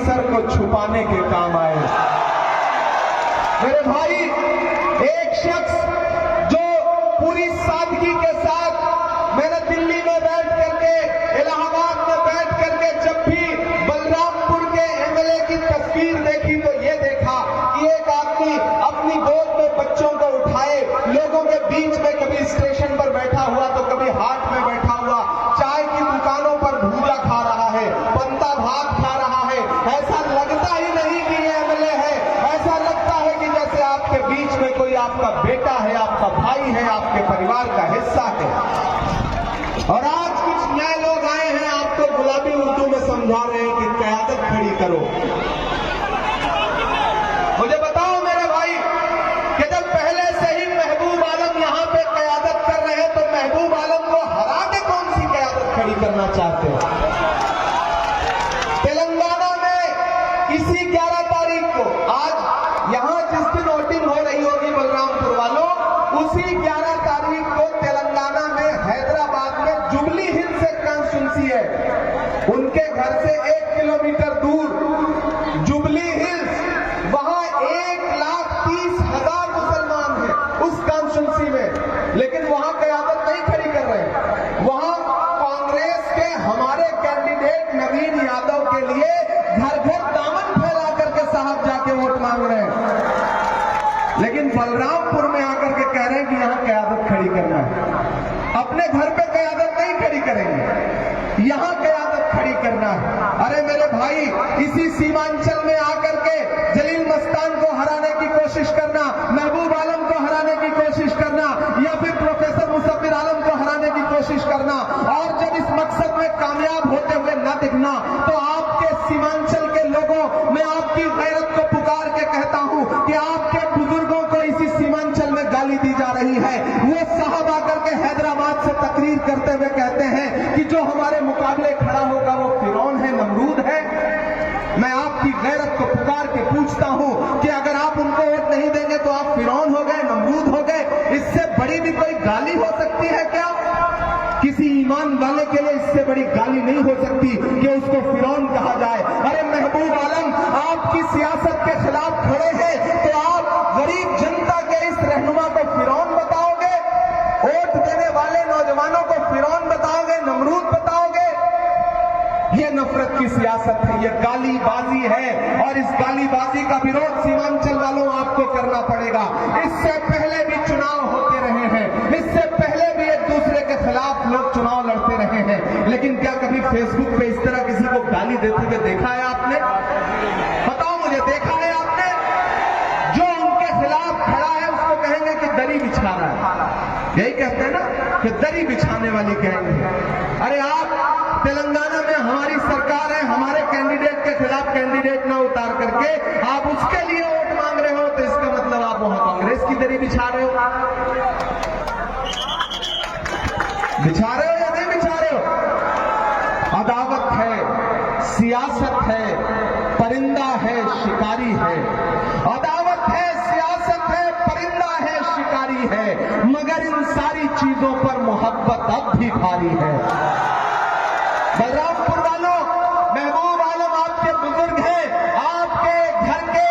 Sir को छुपाने के काम आए। मेरे भाई, एक शख्स जो पूरी सादगी के साथ, मैंने दिल्ली में बैठ करके, इलाहाबाद में बैठ करके जब भी बलरामपुर के एमएलए की तस्वीर देखी तो ये देखा कि एक आदमी अपनी गोद में बच्चों को उठाए, लोगों के बीच में कभी स्टेशन पर बैठा हुआ तो कभी हाट में बैठा हुआ, चाय की दुकानों पर भूजा खा रहा है, बनता भात खा रहा है। ऐसा लगता ही नहीं कि ये एमएलए है, ऐसा लगता है कि जैसे आपके बीच में कोई आपका बेटा है, आपका भाई है, आपके परिवार का हिस्सा है। और आज कुछ नए लोग आए हैं, आपको गुलाबी उर्दू में समझा रहे हैं कि क़यादत खड़ी करो। मुझे बताओ मेरे भाई कि जब पहले से ही महबूब आलम यहां पे क़यादत कर रहे हैं तो महबूब आलम को हरा के कौन सी क़यादत खड़ी करना चाहते हैं? तेलंगाना में इसी 11 तारीख को, आज यहां जिस दिन वोटिंग हो रही होगी बलरामपुर वालों, उसी 11 तारीख को तेलंगाना में हैदराबाद में जुबली हिल्स एक कॉन्स्टिट्यूंसी है, उनके घर से 1 किलोमीटर दूर जुबली हिल्स, वहां 1,30,000 मुसलमान हैं उस कॉन्स्टिट्यूंसी में, लेकिन वहां क़यादत नहीं खड़ी कर रहे। वहां कांग्रेस के हमारे कैंडिडेट नवीन यादव के लिए घर घर दामन फैला करके साहब जाके वोट मांग रहे हैं, लेकिन बलरामपुर में आकर के कह रहे हैं कि यहां क़यादत खड़ी करना है। अपने घर पे क़यादत नहीं खड़ी करेंगे, यहां क़यादत खड़ी करना है। अरे मेरे भाई, इसी सीमांचल में आकर के जलील मस्तान को हराने की कोशिश करना, महबूब आलम को हराने की कोशिश करना, या फिर प्रोफेसर मुसफ़िर आलम को हराने की कोशिश करना, और जब इस मकसद में कामयाब होते हुए न दिखना, तो आपके सीमांचल के लोगों, मैं आपकी गैरत को पुकार के कहता हूं कि आपके बुजुर्गों को इसी सीमांचल में गाली दी जा रही है। वो साहब आकर के हैदराबाद से तकरीर करते हुए कहते हैं कि जो हमारे मुकाबले खड़ा होगा वो फिरौन है, नमरूद है। मैं आपकी गैरत को पुकार के पूछता हूं कि अगर आप उनको वोट नहीं देंगे तो आप फिरौन हो गए, नमरूद हो गए। इससे बड़ी भी कोई गाली हो सकती है क्या? किसी ईमान वाले के लिए इससे बड़ी गाली नहीं हो सकती कि उसको फिरौन कहा जाए। अरे महबूब आलम, आपकी सियासत के खिलाफ खड़े हैं तो आप गरीब जनता के इस रहनुमा को फिरौन बताओगे? वोट देने वाले नौजवानों को फिरौन बताओगे, नमरूद बताओगे? ये नफरत की सियासत है, ये गालीबाजी है, और इस गालीबाजी का विरोध सीमांचल वालों आपको करना पड़ेगा। इससे पहले भी चुनाव होते रहे हैं, इससे पहले भी एक दूसरे के खिलाफ लोग चुनाव लड़ते रहे हैं, लेकिन क्या कभी फेसबुक पे इस तरह किसी को गाली देते हुए देखा है आपने? बताओ मुझे, देखा है आपने? जो उनके खिलाफ खड़ा है उसको कहेंगे कि दरी बिछा रहा है, यही कहते हैं ना कि दरी बिछाने वाली कहेंगे। अरे आप तेलंगाना में हमारी सरकार है, हमारे कैंडिडेट के खिलाफ कैंडिडेट ना उतार करके आप उसके लिए वोट मांग रहे हो, तो इसका मतलब आप वहां कांग्रेस की दरी बिछा रहे हो। बिछा रहे हो या नहीं बिछा रहे हो? अदावत है, सियासत है, परिंदा है, शिकारी है। अदावत है, सियासत है, परिंदा है, शिकारी है, मगर इन सारी चीजों पर मोहब्बत अब भी भारी है। बलरामपुर वालों, महबूब आलम आपके बुजुर्ग हैं, आपके घर के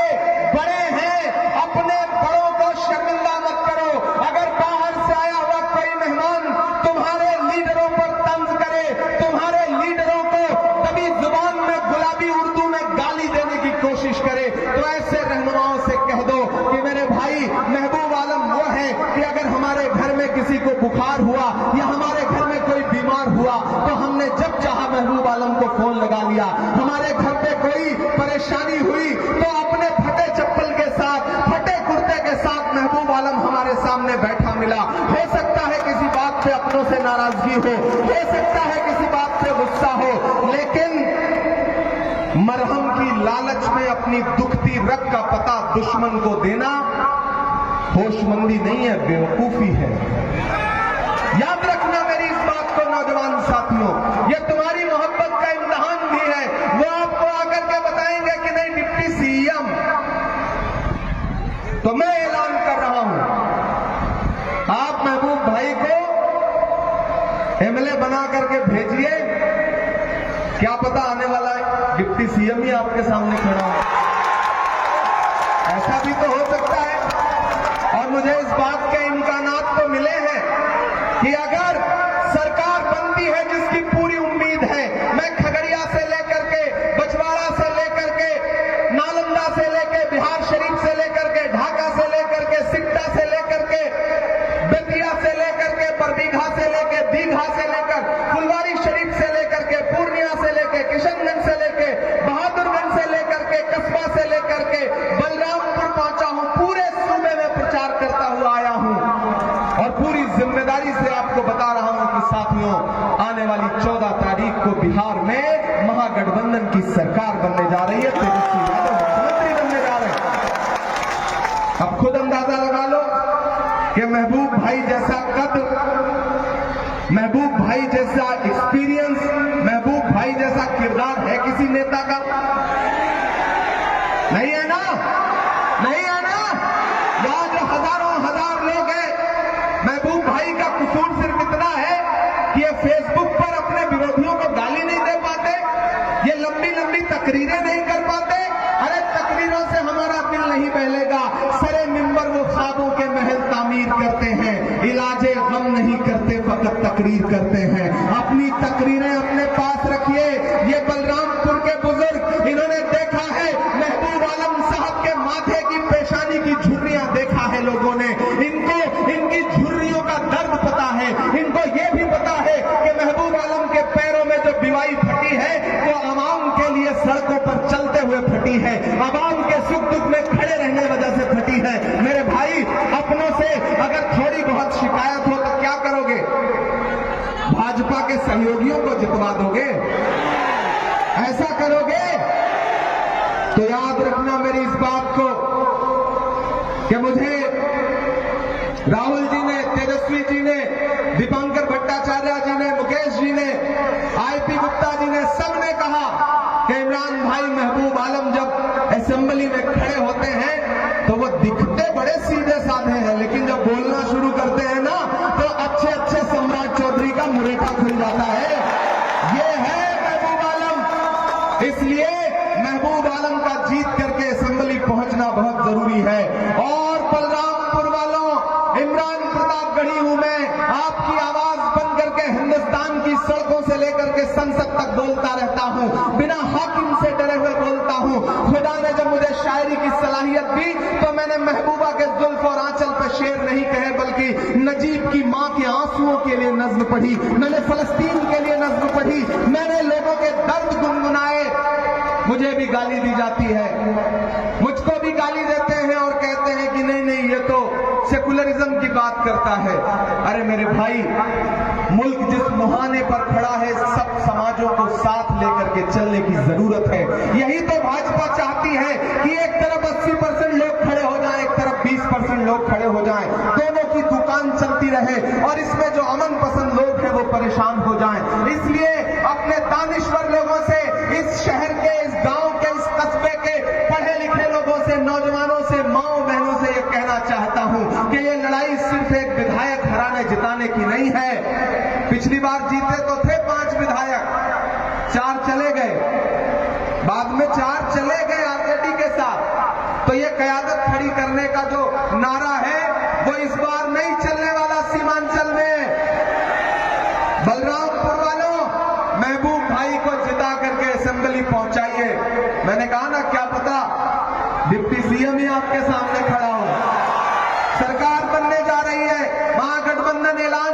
बड़े हैं, अपने बड़ों को शर्मिंदा मत करो। अगर बाहर से आया हुआ कोई मेहमान तुम्हारे लीडरों पर तंज करे, तुम्हारे लीडरों को कभी जुबान में गुलाबी उर्दू में गाली देने की कोशिश करे, तो ऐसे रहनुमाओं से कह दो कि मेरे भाई, महबूब आलम वो है कि अगर हमारे घर में किसी को बुखार हुआ या हमारे घर में कोई बीमार हुआ तो हमने जब चाहा महबूब आलम को फोन लगा लिया। हमारे घर पे कोई परेशानी हुई तो अपने फटे चप्पल के साथ, फटे कुर्ते के साथ महबूब आलम हमारे सामने बैठा मिला। हो सकता है किसी बात पे अपनों से नाराजगी हो सकता है किसी बात पे गुस्सा हो, लेकिन मरहम की लालच में अपनी दुखती रग का पता दुश्मन को देना होशमंदी नहीं है, बेवकूफी है। याद रखना मेरी इस बात को नौजवान साथियों, ये तुम्हारी मोहब्बत का इम्तिहान भी है। वो आपको आकर के बताएंगे कि नहीं डिप्टी सीएम, तो मैं ऐलान कर रहा हूं, आप महबूब भाई को एमएलए बना करके भेजिए, क्या पता आने वाला है डिप्टी सीएम ही आपके सामने खड़ा हो, ऐसा भी तो हो सकता है। और मुझे इस बात के इम्कानात तो मिले हैं कि अगर सरकार बनती है, जिसकी पूरी उम्मीद है, मैं खगड़िया से लेकर के, बछवाड़ा से लेकर के, नालंदा से लेकर बिहार शरीफ से लेकर के, ढाका से लेकर के, सिकटा से लेकर के, बेतिया से लेकर के, बरबीघा से लेकर, दीघा से लेकर, फुलवारी शरीफ से लेकर के, पूर्णिया से लेकर, किशनगंज से लेकर, बहादुरगंज से लेकर के, कस्बा से लेकर के, बलरामपुर पहुंचा हूं, पूरे सूबे में प्रचार करता हुआ आया हूं और पूरी जिम्मेदारी से आपको बता रहा हूं कि साथियों, आने वाली 14 तारीख को बिहार में महागठबंधन की सरकार बनने जा रही है, तेजस्वी यादव मुख्यमंत्री बनने जा रहे हैं। अब खुद अंदाजा लगा लो कि महबूब भाई जैसा कद, महबूब भाई जैसा एक्सपीरियंस, महबूब भाई जैसा किरदार है किसी नेता का? नहीं है ना, नहीं है ना। यहाँ जो हजारों हजार लोग हैं, महबूब भाई का कसूर सिर्फ इतना है कि ये फेसबुक पर अपने विरोधियों को गाली नहीं दे पाते, ये लंबी लंबी तकरीरें नहीं कर पाते। अरे तकरीरों से हमारा दिल नहीं बहलेगा, सरे मिंबर वो ख्वाबों के महल तामीर करते हैं, इलाजे गम नहीं करते, फकत तकरीर करते हैं। अपनी तकरीरें अपने पास रखिए। ये बलरामपुर के बुजुर्ग, इन्होंने देखा है महबूब आलम साहब के माथे की पेशानी की झुर्रियां देखा है लोगों ने, इनको इनकी झुर्रियों का दर्द पता है। इनको ये भी पता है कि महबूब आलम के पैरों में जो बिवाई फटी है वो आवाम के लिए सड़कों पर चलते हुए फटी है, आवाम के सुख दुख में खड़े रहने वजह से फटी है। मेरे भाई, अपनों से अगर थोड़ी बहुत शिकायत हो तो क्या करोगे? भाजपा के सहयोगियों को जितवा दोगे? ऐसा करोगे? तो याद रखना मेरी इस बात को कि मुझे राहुल जी ने, तेजस्वी जी ने, दीपांकर भट्टाचार्य जी ने, मुकेश जी ने, आईपी गुप्ता जी ने, सबने कहा कि इमरान भाई महबूब आलम जब असेंबली में खड़े होते हैं तो वो दिखते बड़े सीधे साधे हैं, लेकिन जब बोलना शुरू करते हैं ना तो अच्छे अच्छे सम्राट चौधरी का मुरेठा खुल जाता है। ये है महबूब आलम। इसलिए महबूब आलम का जीत करके असेंबली पहुंचना बहुत जरूरी है। और बलरामपुर वालों, इमरान प्रतापगढ़ी हूं मैं, आपकी आवाज बन करके हिंदुस्तान की सड़कों से लेकर के संसद तक बोलता रहता हूं, बिना हाकिम से डरे हुए बोलता हूं। खुदा ने जब मुझे शायरी की सलाहियत दी तो मैंने महबूबा के जुल्फ और आंचल पर शेर नहीं कहे, बल्कि नजीब की मां के आंसुओं के लिए नज्म पढ़ी, मैंने फलस्तीन के लिए नज्म पढ़ी, मैंने लोगों के दर्द गुनगुनाए। मुझे भी गाली दी जाती है, मुझको भी गाली देते हैं और कहते हैं कि नहीं नहीं ये तो सेकुलरिज्म की बात करता है। अरे मेरे भाई, मुल्क जिस मुहाने पर खड़ा है, सब समाजों को साथ लेकर के चलने की जरूरत है। यही तो भाजपा चाहती है कि एक तरफ 80% लोग खड़े हो जाएं, एक तरफ 20% लोग खड़े हो जाएं, दोनों की दुकान चलती रहे और इसमें जो अमन पसंद लोग हैं वो परेशान हो जाएं। इसलिए अपने दानिश्वर लोगों से, इस शहर के, इस गांव के, इस कस्बे के पढ़े लिखे लोगों से, नौजवानों से, माओ बहनों से ये कहना चाहता हूं कि ये लड़ाई सिर्फ एक विधायक हराने जिताने की नहीं है। पिछली बार जीते तो थे 5 विधायक, 4 चले गए, बाद में 4 चले गए आरजेडी के साथ। तो ये कयादत खड़ी करने का जो नारा है वो इस बार नहीं चलने वाला सीमांचल में। बलरामपुर वालों, महबूब भाई को जिता करके असेंबली पहुंचाइए। मैंने कहा ना, क्या पता डिप्टी सीएम ही आपके सामने खड़ा हो। सरकार बनने जा रही है, महागठबंधन ऐलान